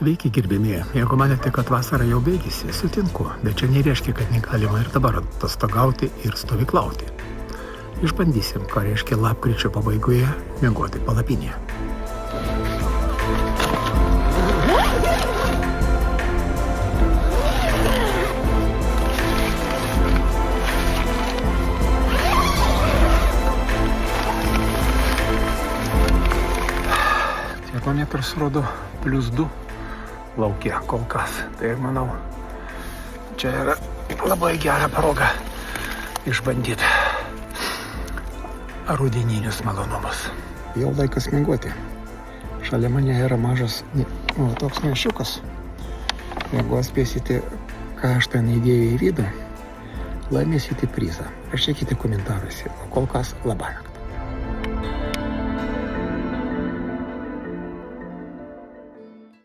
Sveiki, gerbėmieji. Jeigu manėte, kad vasara jau baigėsi, sutinku, bet čia nereiškia, kad negalima ir dabar atostogauti ir stovyklauti. Išbandysim, ką reiškia lapkričio pabaigoje miegoti palapinėje. Termometras rodo +2 lauke kol kas. Tai manau, čia yra labai gera proga išbandyti rudeninius malonumus. Jau laikas miegoti. Šalia mane yra mažas, toks nešiukas. Jeigu spėsite, ką aš ten įdėjau į vidų, laimėsite prizą. Rašykite komentaruose. O kol kas labanakt.